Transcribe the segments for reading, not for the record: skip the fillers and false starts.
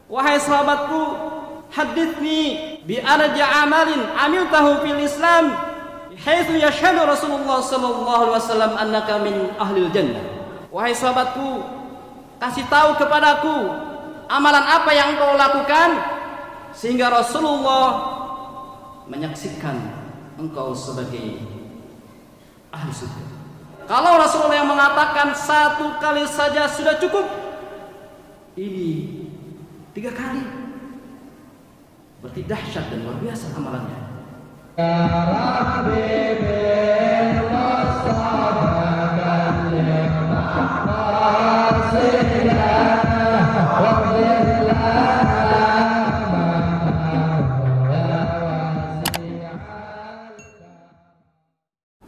Wahai sahabatku, hadithni bi arja amalin amiltahu fil Islam haitsu yashhadu Rasulullah sallallahu alaihi wasallam annaka min ahlil jannah. Wahai sahabatku, kasih tahu kepadaku amalan apa yang engkau lakukan sehingga Rasulullah menyaksikan engkau sebagai ahli surga. Kalau Rasulullah yang mengatakan satu kali saja sudah cukup, ini 3 kali, berarti dahsyat dan luar biasa amalannya.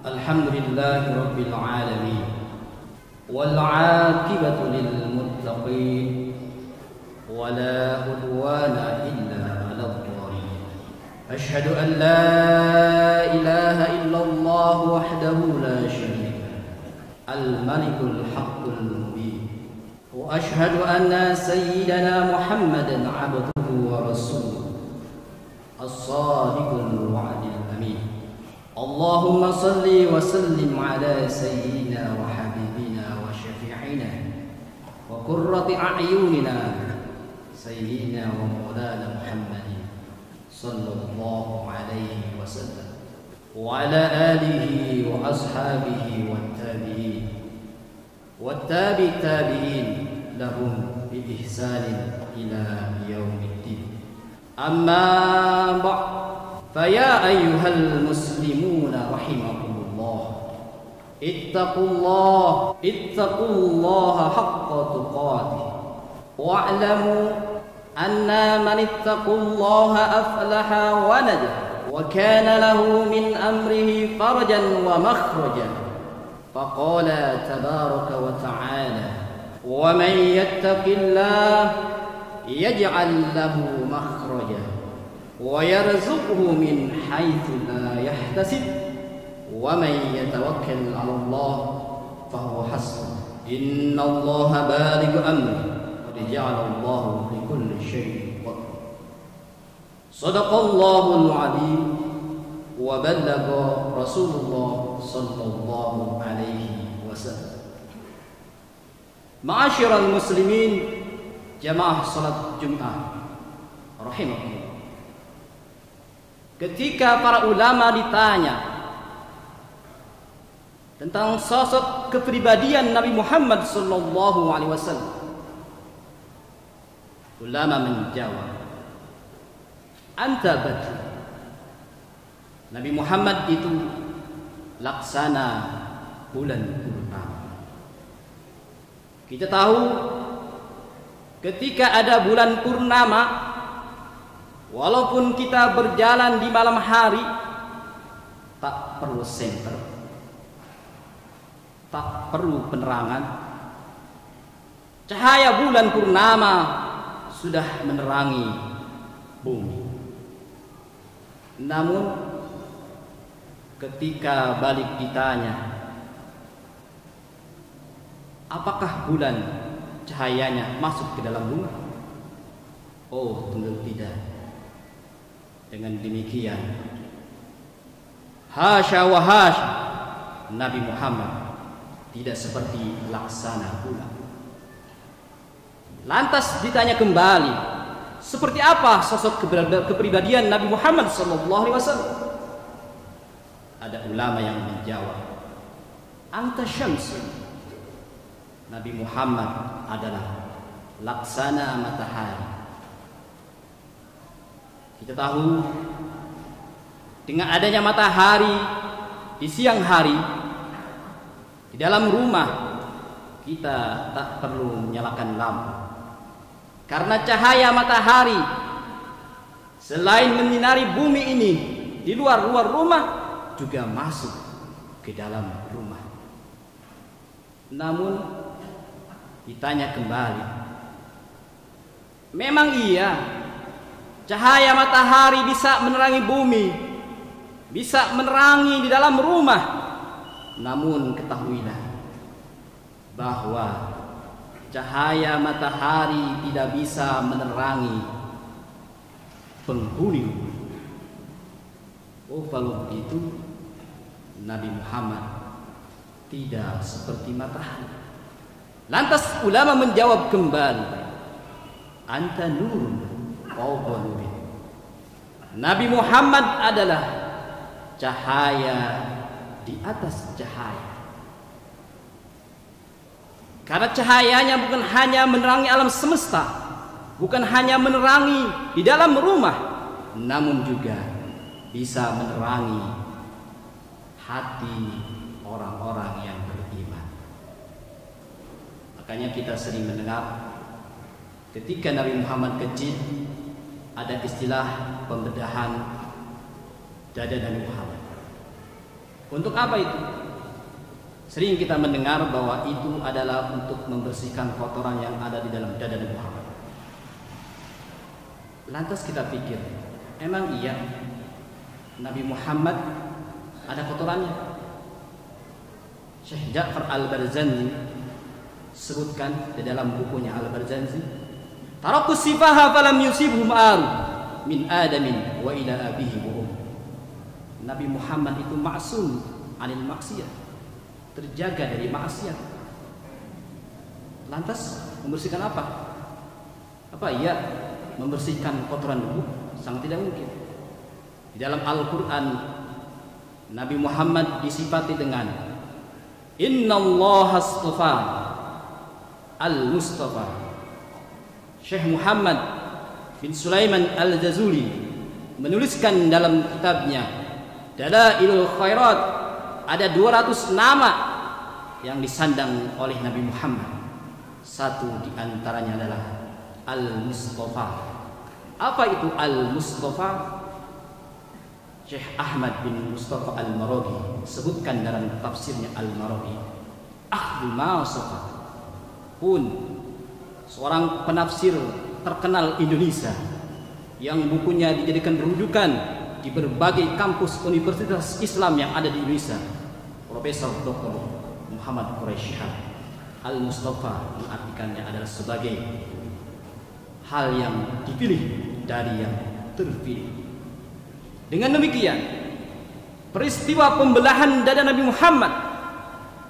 Alhamdulillahi rabbil alamin wal 'aqibatu lil muttaqin wala udwana illa 'alal zalimin. Asyhadu an la ilaha illallah wahdahu la syarika al malikul haqqul mubin wa asyhadu anna sayyidana Muhammadan 'abduhu wa rasuluhu as-sadiqul wa'dil amin. Allahumma salli wa sallim ala sayyidina wa habibina wa syafi'ina wa qurrati a'yunina sayyidina wa maulana Muhammadin sallallahu alaihi wasallam wa ala alihi wa ashabihi wat tabi'in wat tabi'in lahum bi ihsanin ila yaumiddin. Amma ba'd. Faya ayyuhal muslimuna rahimakumullah, ittaqullaha haqqa tuqatih wa'lamu anna man ittaqullaha aflaha wa najaha wa kana lahu min amrihi farajan wa makhrajan. Faqala tabaraka wa ta'ala wa man yattaqillaha yaj'al lahu makhrajan wa yarzuqhu min haitsu la yahtasib wa man yatawakkal 'ala Allah fa huwa hasbuh. Innallaha balighu amri qad ja'ala Allahu li kulli syai'in qadra. Shadaqallahul 'azim wa ballagha Rasulullah sallallahu alaihi wasallam. Ma'asyiral muslimin, jamaah salat Jumat rahimakumullah. Ketika para ulama ditanya tentang sosok kepribadian Nabi Muhammad sallallahu alaihi wasallam, ulama menjawab, anta badr. Nabi Muhammad itu laksana bulan purnama. Kita tahu ketika ada bulan purnama, walaupun kita berjalan di malam hari, tak perlu senter, tak perlu penerangan. Cahaya bulan purnama sudah menerangi bumi. Namun ketika balik ditanya, apakah bulan cahayanya masuk ke dalam rumah? Oh, tentu tidak. Dengan demikian, hasya wa hasya, Nabi Muhammad tidak seperti laksana bulan. Lantas ditanya kembali, seperti apa sosok kepribadian Nabi Muhammad sallallahu alaihi wasallam? Ada ulama yang menjawab, anta syamsun. Nabi Muhammad adalah laksana matahari. Kita tahu dengan adanya matahari di siang hari, di dalam rumah kita tak perlu menyalakan lampu, karena cahaya matahari selain menyinari bumi ini di luar rumah juga masuk ke dalam rumah. Namun ditanya kembali, memang iya cahaya matahari bisa menerangi bumi, bisa menerangi di dalam rumah. Namun ketahuilah bahwa cahaya matahari tidak bisa menerangi penghuni. Oh, kalau begitu Nabi Muhammad tidak seperti matahari. Lantas ulama menjawab kembali, anta nurun fawqa nurin. Nabi Muhammad adalah cahaya di atas cahaya. Karena cahayanya bukan hanya menerangi alam semesta, bukan hanya menerangi di dalam rumah, namun juga bisa menerangi hati orang-orang yang beriman. Makanya kita sering mendengar ketika Nabi Muhammad kecil ada istilah pembedahan dada Nabi Muhammad. Untuk apa itu? Sering kita mendengar bahwa itu adalah untuk membersihkan kotoran yang ada di dalam dada Nabi Muhammad. Lantas kita pikir, emang iya Nabi Muhammad ada kotorannya? Syekh Ja'far Al-Barzanji sebutkan di dalam bukunya Al-Barzanji, tarakus sifaha falam yusibhum aru min adamin wa ila abihi wa Nabi Muhammad itu maksum anil maksiat, terjaga dari maksiat. Lantas membersihkan apa? Apa iya membersihkan kotoran debu? Sangat tidak mungkin. Di dalam Al-Quran Nabi Muhammad disifati dengan Innallaha astafa al-Mustafa. Syekh Muhammad bin Sulaiman Al-Jazuli menuliskan dalam kitabnya Dalailul Khairat, ada 200 nama yang disandang oleh Nabi Muhammad. Satu di antaranya adalah Al-Mustafa. Apa itu Al-Mustafa? Syekh Ahmad bin Mustafa Al-Maraghi sebutkan dalam tafsirnya Al-Maraghi, Akhdul Masafa pun seorang penafsir terkenal Indonesia yang bukunya dijadikan rujukan di berbagai kampus universitas Islam yang ada di Indonesia, Profesor Dr. Muhammad Quraisy Shihab. Al-Mustafa mengartikannya adalah sebagai hal yang dipilih dari yang terpilih. Dengan demikian, peristiwa pembelahan dada Nabi Muhammad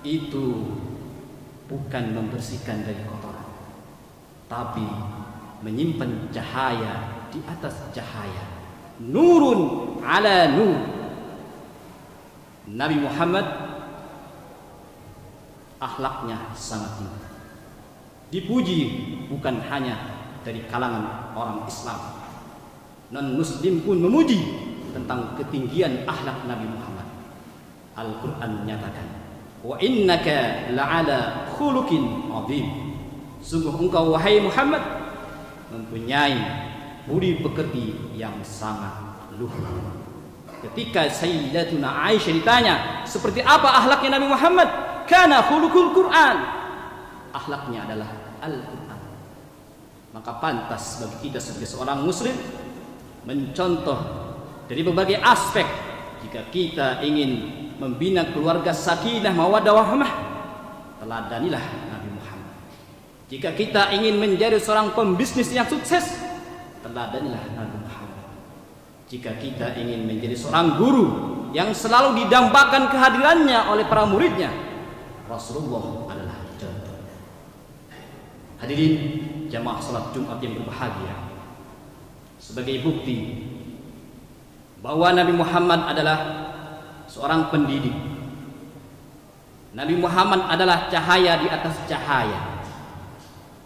itu bukan membersihkan dari kotoran, tapi menyimpan cahaya di atas cahaya. Nurun ala nur. Nabi Muhammad akhlaknya sangat tinggi, dipuji bukan hanya dari kalangan orang Islam, non-muslim pun memuji tentang ketinggian akhlak Nabi Muhammad. Al-Quran menyatakan, wa innaka la'ala khuluqin azim. Sungguh engkau wahai Muhammad mempunyai budi pekerti yang sangat luhur. Ketika Sayyidatuna Aisyah ditanya seperti apa akhlaknya Nabi Muhammad, kana khuluqul Quran, akhlaknya adalah Al-Quran. Maka pantas bagi kita sebagai seorang muslim mencontoh dari berbagai aspek. Jika kita ingin membina keluarga sakinah mawaddah warahmah, teladanilah Nabi Muhammad. Jika kita ingin menjadi seorang pembisnis yang sukses, teladanilah Nabi Muhammad. Jika kita ingin menjadi seorang guru yang selalu didambakan kehadirannya oleh para muridnya, Rasulullah adalah contoh. Hadirin jamaah salat Jumat yang berbahagia, sebagai bukti bahwa Nabi Muhammad adalah seorang pendidik, Nabi Muhammad adalah cahaya di atas cahaya,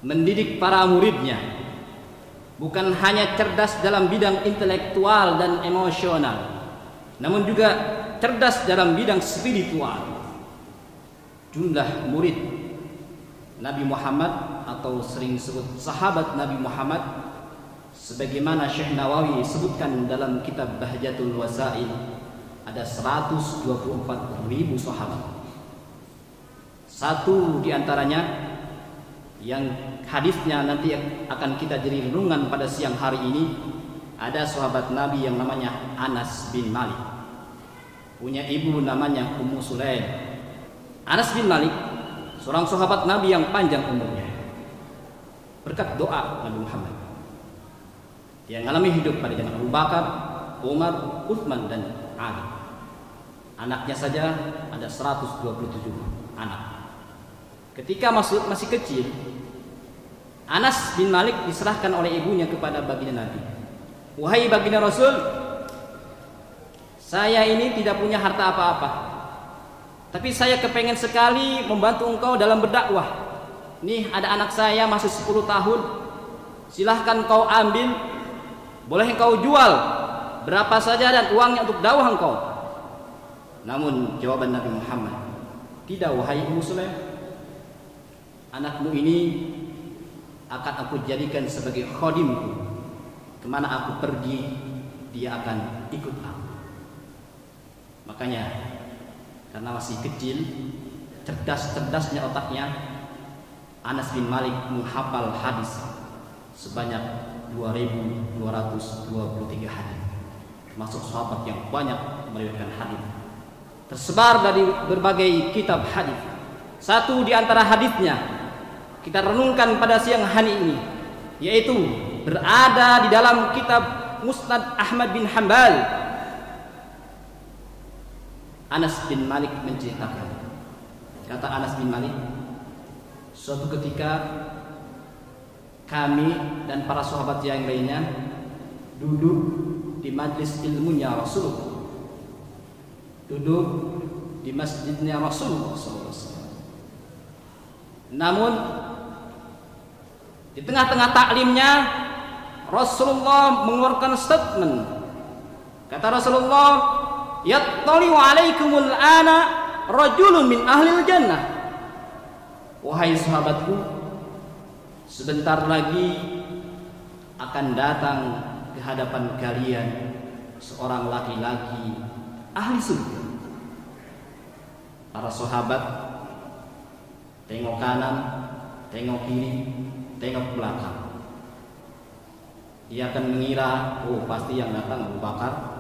mendidik para muridnya bukan hanya cerdas dalam bidang intelektual dan emosional, namun juga cerdas dalam bidang spiritual. Jumlah murid Nabi Muhammad atau sering disebut sahabat Nabi Muhammad, sebagaimana Syekh Nawawi sebutkan dalam kitab Bahjatul Wasail, ada 124.000 sahabat. Satu di antaranya yang hadisnya nanti akan kita jadi renungan pada siang hari ini, ada sahabat Nabi yang namanya Anas bin Malik, punya ibu namanya Ummu Sulaim. Anas bin Malik seorang sahabat Nabi yang panjang umurnya. berkat doa Nabi Muhammad yang mengalami hidup pada zaman Abu Bakar, Umar, Utsman dan Ali. Anaknya saja ada 127 anak. Ketika masih kecil, Anas bin Malik diserahkan oleh ibunya kepada baginda Nabi. Wahai baginda Rasul, saya ini tidak punya harta apa-apa, tapi saya kepengen sekali membantu engkau dalam berdakwah. Nih ada anak saya masih 10 tahun, silahkan kau ambil, boleh engkau jual berapa saja dan uangnya untuk dakwah engkau. Namun jawaban Nabi Muhammad, tidak wahai Ummu Sulaim, anakmu ini akan aku jadikan sebagai khodimku. Kemana aku pergi, dia akan ikut aku. Makanya karena masih kecil, cerdas-cerdasnya otaknya, Anas bin Malik menghafal hadis sebanyak 2.223 hadis, termasuk sahabat yang banyak meriwayatkan hadis, tersebar dari berbagai kitab hadis. Satu di antara hadisnya kita renungkan pada siang hari ini, yaitu berada di dalam kitab Musnad Ahmad bin Hanbal. Anas bin Malik menceritakan, kata Anas bin Malik, suatu ketika kami dan para sahabat yang lainnya duduk di majlis ilmunya Rasulullah, duduk di masjidnya Rasulullah SAW. Namun di tengah-tengah taklimnya Rasulullah mengeluarkan statement. Kata Rasulullah, yattali'u alaikumul ana rajulun min ahlil jannah. Wahai sahabatku, sebentar lagi akan datang ke hadapan kalian seorang laki-laki ahli surga. Para sahabat tengok kanan, tengok kiri, tengok belakang. Dia akan mengira, oh pasti yang datang Abu Bakar.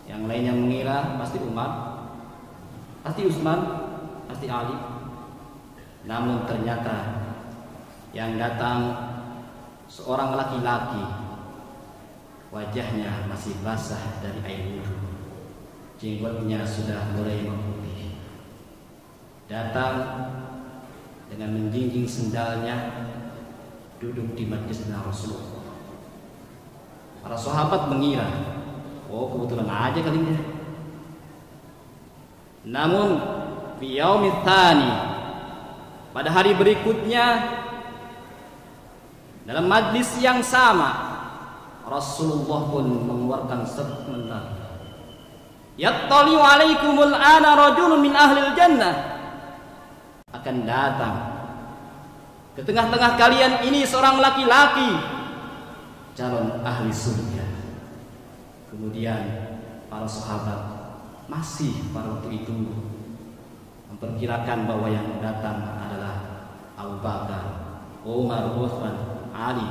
Yang lainnya mengira pasti Umar, pasti Utsman, pasti Ali. Namun ternyata yang datang seorang laki-laki, wajahnya masih basah dari air wudhu, jenggotnya sudah mulai memutih. Datang dengan menjinjing sendalnya, duduk di majlisnya Rasulullah. Para sahabat mengira, oh kebetulan aja kali ini. Namun fi yaumil tsani, pada hari berikutnya dalam majlis yang sama, Rasulullah pun mengeluarkan statement, yattali'u alaikumul ana rajulun min ahlil jannah. Akan datang ke tengah-tengah kalian ini seorang laki-laki calon ahli surga. Kemudian para sahabat masih pada waktu itu memperkirakan bahwa yang datang adalah Abu Bakar, Umar, Utsman, Ali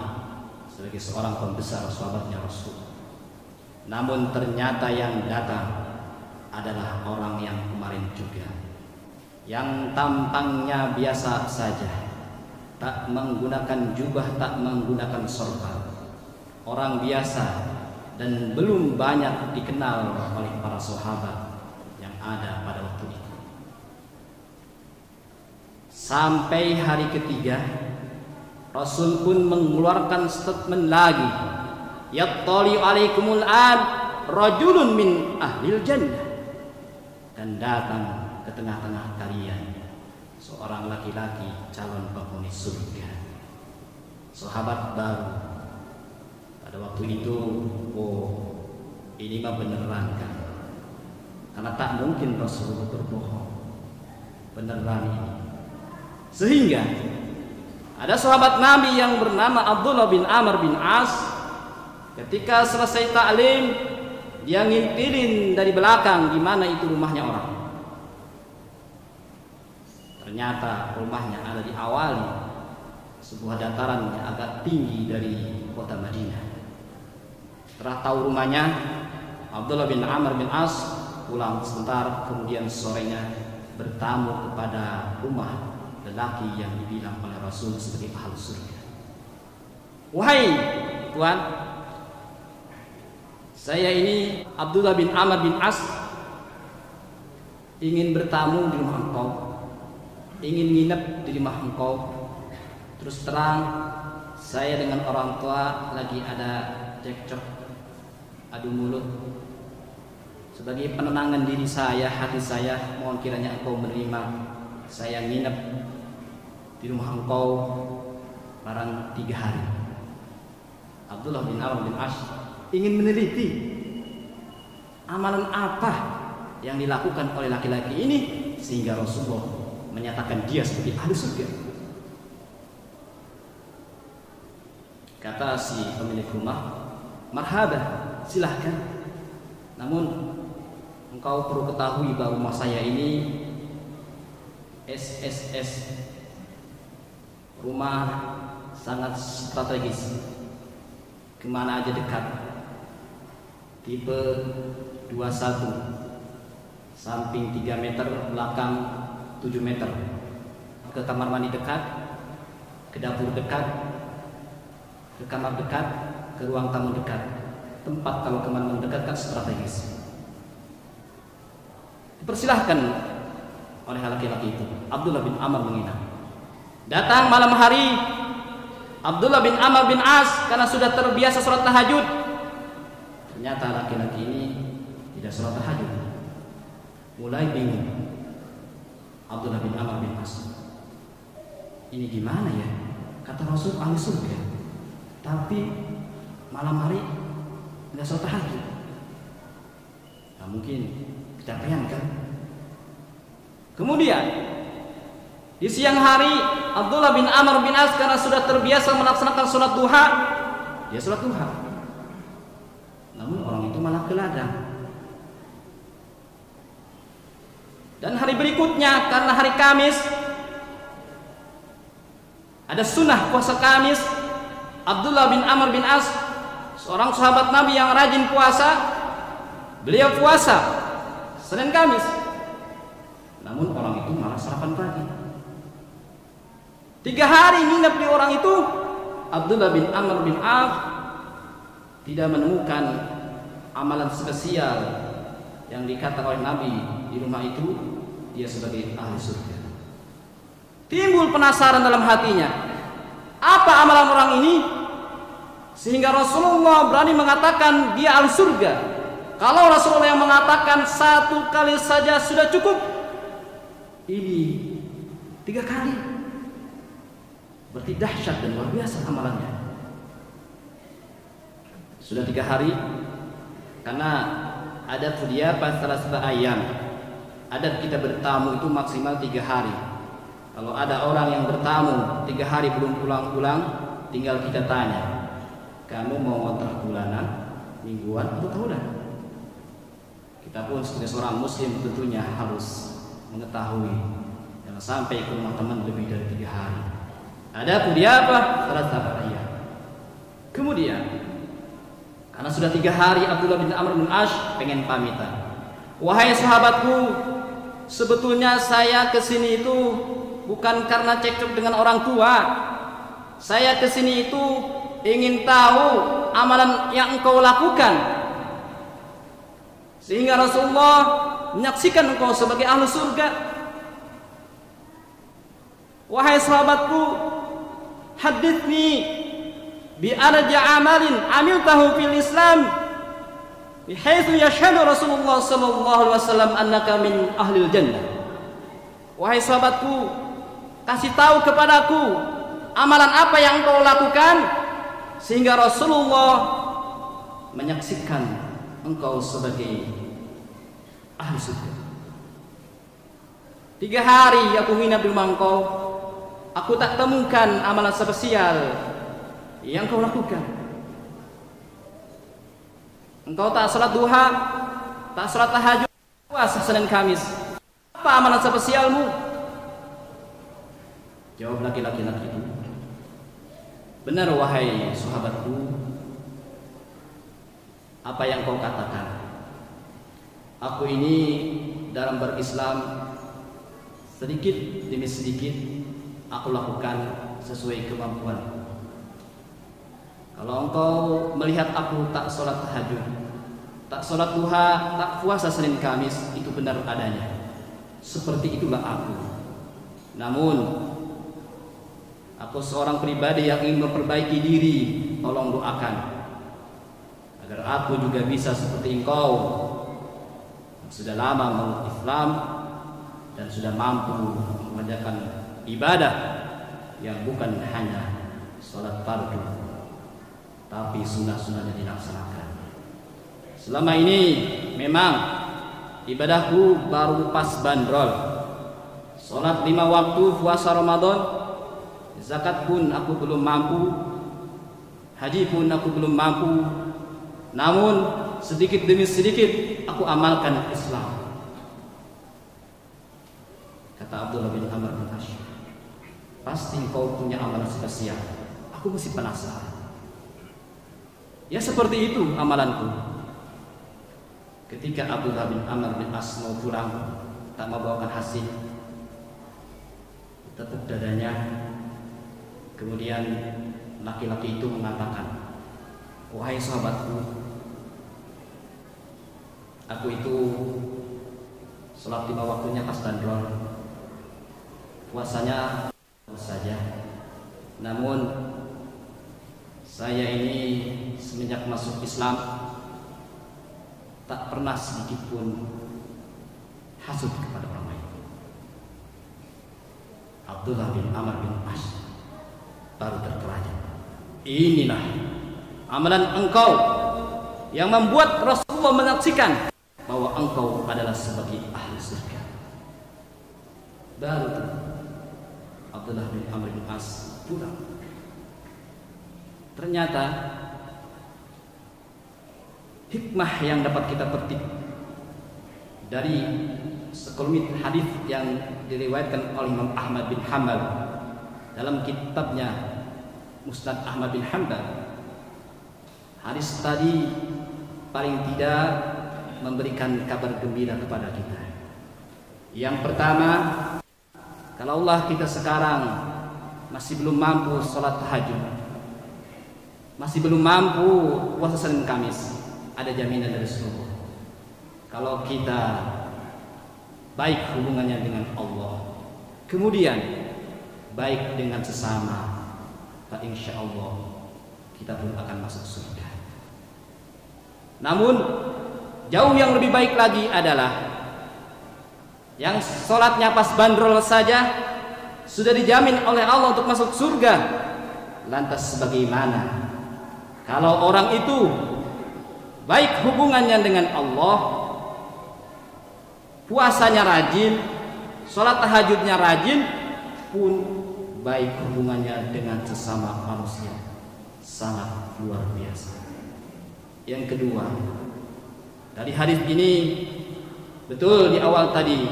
sebagai seorang pembesar sahabatnya Rasul. Namun ternyata yang datang adalah orang yang kemarin juga, yang tampangnya biasa saja, tak menggunakan jubah, tak menggunakan sorban, orang biasa dan belum banyak dikenal oleh para sahabat yang ada pada waktu itu. Sampai hari ketiga, Rasul pun mengeluarkan statement lagi, yattali'u alaikumul an rajulun min ahlil jannah. Dan datang ke tengah-tengah kalian seorang laki-laki calon penghuni surga. Sahabat baru pada waktu itu, oh ini mah beneran kan, karena tak mungkin Rasulullah berbohong, beneran ini. Sehingga ada sahabat Nabi yang bernama Abdullah bin Amr bin As, ketika selesai taklim dia ngintilin dari belakang di mana itu rumahnya orang. Ternyata rumahnya ada di awali sebuah dataran yang agak tinggi dari kota Madinah. Setelah tahu rumahnya, Abdullah bin Amr bin As pulang sebentar, kemudian sorenya bertamu kepada rumah lelaki yang dibilang oleh Rasul sebagai ahli surga. Wahai Tuhan, saya ini Abdullah bin Amr bin As ingin bertamu di rumah engkau, ingin nginep di rumah engkau. Terus terang, saya dengan orang tua lagi ada cekcok, adu mulut. Sebagai penenangan diri saya, hati saya, mohon kiranya engkau menerima saya nginep di rumah engkau barang 3 hari. Abdullah bin Amr bin As ingin meneliti amalan apa yang dilakukan oleh laki-laki ini sehingga Rasulullah menyatakan dia sebagai ahli surga. Kata si pemilik rumah, marhaba, silahkan. Namun engkau perlu ketahui bahwa rumah saya ini SSS, rumah sangat strategis, kemana aja dekat, tipe 21, samping 3 meter, belakang 7 meter, ke kamar mandi dekat, ke dapur dekat, ke kamar dekat, ke ruang tamu dekat. Tempat kalau kemana mendekat kan strategis. Dipersilahkan oleh laki-laki itu. Abdullah bin Amr menginap. Datang malam hari, Abdullah bin Amr bin As karena sudah terbiasa sholat tahajud. Ternyata laki-laki ini tidak sholat tahajud. Mulai bingung Abdullah bin Amr bin As. Ini gimana ya? Kata Rasul ahli surga, tapi malam hari tidak sholat tahajud. Nah, mungkin kecapean kan? Kemudian di siang hari Abdullah bin Amr bin As karena sudah terbiasa melaksanakan sholat duha, dia sholat duha. Namun orang itu malah ke ladang. Dan hari berikutnya karena hari Kamis, ada sunnah puasa Kamis, Abdullah bin Amr bin As, seorang sahabat Nabi yang rajin puasa, beliau puasa Senin Kamis. Namun orang itu malah sarapan pagi. 3 hari nginep di orang itu, Abdullah bin Amr bin As tidak menemukan amalan spesial yang dikatakan oleh Nabi di rumah itu dia sebagai ahli surga. Timbul penasaran dalam hatinya, apa amalan orang ini sehingga Rasulullah berani mengatakan dia ahli surga. Kalau Rasulullah yang mengatakan 1 kali saja sudah cukup, ini 3 kali, berarti dahsyat dan luar biasa amalannya. Sudah 3 hari, karena ada pas salah ayam, adat kita bertamu itu maksimal 3 hari. Kalau ada orang yang bertamu 3 hari belum pulang-pulang, tinggal kita tanya, kamu mau ngontrak bulanan, mingguan atau tahunan? Kita pun sebagai seorang muslim tentunya harus mengetahui, jangan sampai ke rumah teman lebih dari 3 hari. Ada pun dia apa? Salah ayam. Kemudian karena sudah 3 hari Abdullah bin Amr bin As pengen pamitan. Wahai sahabatku, sebetulnya saya kesini itu bukan karena cekcok dengan orang tua. Saya kesini itu ingin tahu amalan yang engkau lakukan sehingga Rasulullah menyaksikan engkau sebagai ahli surga. Wahai sahabatku, haditsni bi arja amalin amiltahu fil Islam bihaitsu yashhadu Rasulullah sallallahu alaihi wasallam annaka min ahlil jannah. Wahai sahabatku, kasih tahu kepadaku amalan apa yang engkau lakukan sehingga Rasulullah menyaksikan engkau sebagai ahli surga. 3 hari aku nginap di rumah engkau, aku tak temukan amalan spesial yang kau lakukan. Engkau tak salat duha, tak salat tahajud, puasa Senin Kamis. Apa amalan spesialmu? Jawab laki-laki itu, benar wahai sahabatku, apa yang kau katakan. Aku ini dalam berislam sedikit demi sedikit aku lakukan sesuai kemampuan. Kalau engkau melihat aku tak sholat tahajud, tak sholat duha, tak puasa Senin Kamis, itu benar adanya. Seperti itulah aku. Namun aku seorang pribadi yang ingin memperbaiki diri. Tolong doakan agar aku juga bisa seperti engkau yang sudah lama mengenal Islam dan sudah mampu mengerjakan ibadah yang bukan hanya sholat fardu, tapi sunnah-sunnahnya dilaksanakan. Selama ini memang ibadahku baru pas bandrol. Sholat 5 waktu, puasa Ramadan, zakat pun aku belum mampu, haji pun aku belum mampu. Namun sedikit demi sedikit aku amalkan Islam. Kata Abdullah bin Amr bin As, pasti kau punya amalan spesial. Aku masih penasaran. Ya seperti itu amalanku. Ketika Abdullah bin Amr bin As mau pulang, tak membawakan hasil, tepuk dadanya. Kemudian laki-laki itu mengatakan, wahai sahabatku, aku itu sholat 5 waktunya pas bandrol, puasanya saja. Namun saya ini semenjak masuk Islam tak pernah sedikit pun hasud kepada orang lain. Abdullah bin Amr bin As baru terperanjat. Inilah amalan engkau yang membuat Rasulullah menyaksikan bahwa engkau adalah sebagai ahli surga. Baru Abdullah bin Amr bin As pulang. Ternyata hikmah yang dapat kita petik dari sekelumit hadis yang diriwayatkan oleh Imam Ahmad bin Hanbal dalam kitabnya Musnad Ahmad bin Hanbal. Hadis tadi paling tidak memberikan kabar gembira kepada kita. Yang pertama, kalau Allah kita sekarang masih belum mampu sholat tahajud, masih belum mampu puasa Senin Kamis, ada jaminan dari Rasulullah. Kalau kita baik hubungannya dengan Allah, kemudian baik dengan sesama, tak insya Allah kita pun akan masuk surga. Namun jauh yang lebih baik lagi adalah yang sholatnya pas bandrol saja sudah dijamin oleh Allah untuk masuk surga. Lantas bagaimana kalau orang itu baik hubungannya dengan Allah, puasanya rajin, sholat tahajudnya rajin, pun baik hubungannya dengan sesama manusia sangat luar biasa. Yang kedua, dari hadis ini betul di awal tadi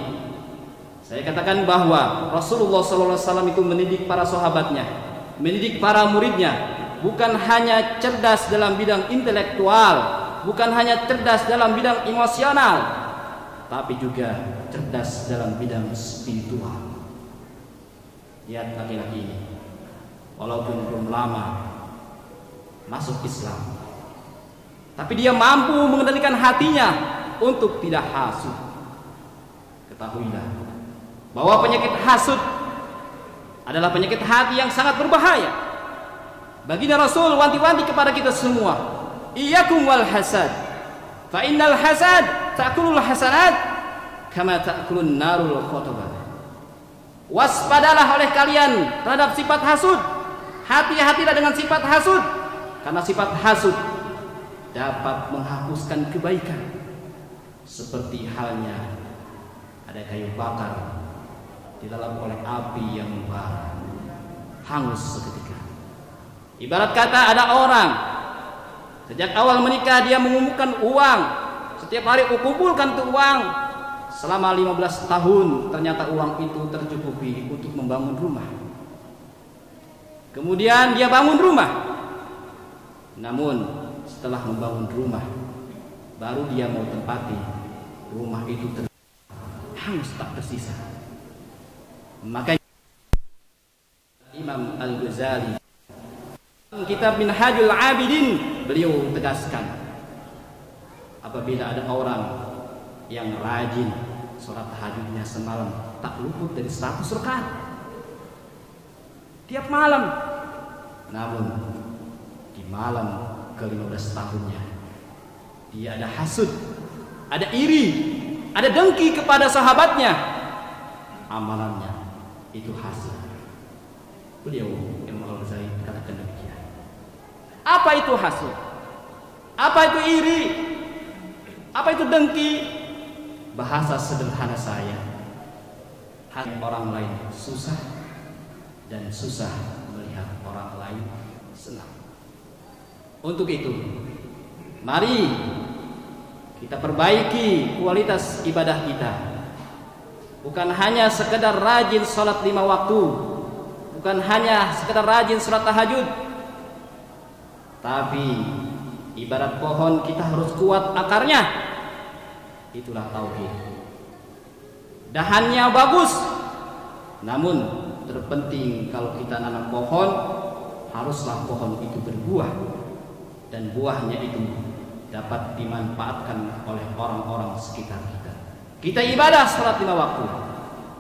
saya katakan bahwa Rasulullah SAW itu mendidik para sahabatnya, mendidik para muridnya, bukan hanya cerdas dalam bidang intelektual, bukan hanya cerdas dalam bidang emosional, tapi juga cerdas dalam bidang spiritual. Lihat laki-laki ini, walaupun belum lama masuk Islam, tapi dia mampu mengendalikan hatinya untuk tidak hasud. Ketahuilah bahwa penyakit hasud adalah penyakit hati yang sangat berbahaya. Baginda Rasul wanti-wanti kepada kita semua, iyyakum wal hasad, fa innal hasad ta'kulul hasanat kama ta'kulun narul khotobat. Waspadalah oleh kalian terhadap sifat hasud. Hati-hatilah dengan sifat hasud, karena sifat hasud dapat menghapuskan kebaikan, seperti halnya ada kayu bakar dilalap oleh api yang membara, hangus seketika. Ibarat kata ada orang sejak awal menikah dia mengumpulkan uang, setiap hari kumpulkan tuh uang selama 15 tahun, ternyata uang itu tercukupi untuk membangun rumah. Kemudian dia bangun rumah, namun setelah membangun rumah baru dia mau tempati, rumah itu hangus tak tersisa. Makanya Imam Al-Ghazali Kitab Minhajul Abidin, beliau tegaskan, apabila ada orang yang rajin sholat tahajudnya semalam, tak luput dari 100 rakaat tiap malam. Namun di malam ke-15 tahunnya dia ada hasud, ada iri, ada dengki kepada sahabatnya, amalannya itu hasud. Beliau Imam Al-Ghazali katakan demikian. Apa itu hasud? Apa itu iri? Apa itu dengki? Bahasa sederhana saya, hati orang lain susah dan susah melihat orang lain senang. Untuk itu, mari kita perbaiki kualitas ibadah kita. Bukan hanya sekedar rajin sholat 5 waktu, bukan hanya sekedar rajin sholat tahajud, tapi ibarat pohon kita harus kuat akarnya. Itulah tauhid. Dahannya bagus, namun terpenting kalau kita nanam pohon, haruslah pohon itu berbuah dan buahnya itu dapat dimanfaatkan oleh orang-orang sekitar kita. Kita ibadah salat 5 waktu.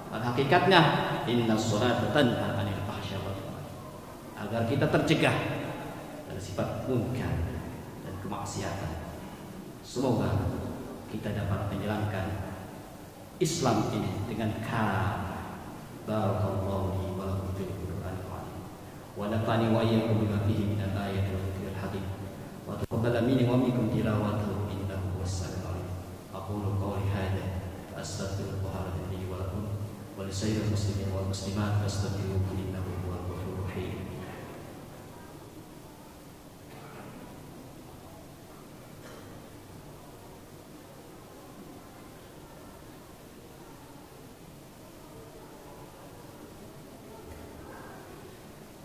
Pada hakikatnya inna sholata tanha 'anil fahsya'i wal munkar. Agar kita tercegah dari sifat munkar dan kemaksiatan. Semoga kita dapat menjalankan Islam ini dengan kamal. Barakallahu li wa lakum fil Qur'anil azim. Wa nafa'ani wa iyyakum bima fihi min al-ayati wal dhikril hakim. Wa taqabbal minni wa minkum tilawatahu innahu was-sami'ul 'alim. Aqulu qawli hadha wa astaghfirullah li wa lakum wa li sayyidil muslimin wal muslimat fastaghfiruhu innahu huwal ghafurur rahim.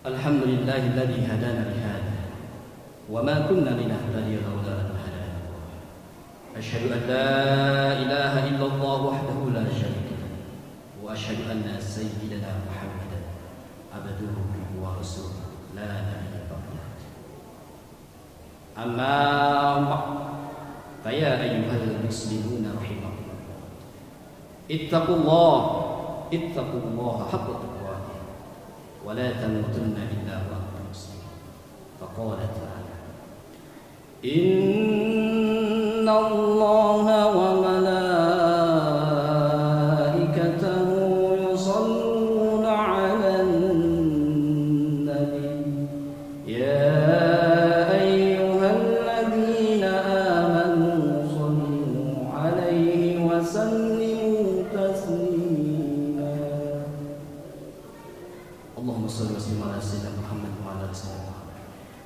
Alhamdulillahilladzi hadana li hadza wa ma kunna linahtadiya lawla an hadana Allah. Asyhadu an la ilaha illallah wahdahu la syarika lahu wa asyhadu anna sayyidana Muhammadan abduhu wa rasuluhu la nabiyya ba'dahu. Amma ba'd, fa ya ayyuhal muslimuna rahimakumullah. Ittaqullaha haqqa tuqatih ولا تموتن إلا وأنتم مسلمون. فقال تعالى إن الله وملائكته يصلون على النبي يا أيها الذين آمنوا صلوا عليه وسلموا تسليما. اللهم صل وسلم على سيدنا محمد وعلى ال سيدنا محمد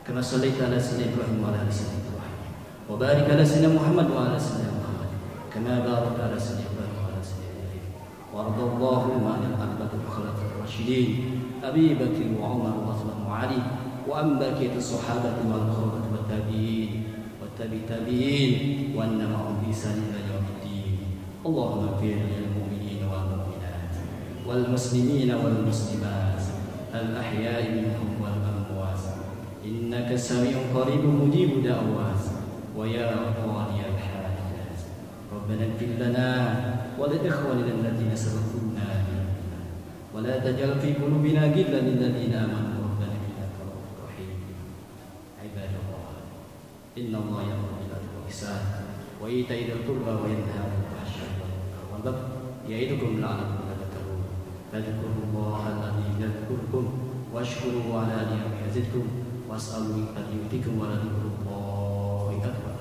كما صليت على سيدنا ابراهيم وعلى ال سيدنا ابراهيم وبارك على سيدنا محمد وعلى ال سيدنا محمد كما باركت على سيدنا ابراهيم وعلى ال سيدنا ابراهيم. وارض اللهم عن الأئمة الخلفاء الراشدين أبي بكر وعمر وعثمان وعلي وعن بقية الصحابة والخلفاء والتابعين والتابعين وأن معهم بإحسان إلى يوم الدين. اللهم اغفر للمؤمنين والمؤمنات والمسلمين والمسلمات الأحياء منهم والأموات إنك سميع قريب مجيب دعوات ويا قاضي الحاجات. ربنا اغفر لنا ولإخواننا الذين سبقونا بالإيمان ولا تجعل في قلوبنا غلا للذين آمنوا ربنا إنك رؤوف رحيم. عباد الله إن الله يأمر بالعدل والإحسان وإيتاء ذي القربى وينهى عن الفحشاء والمنكر والبغي يعظكم لعلكم تذكرون. فاذكروا الله الذي يذكركم واشكروا على نعمه يزدكم واسألوا من فضله ولذكر الله أكبر.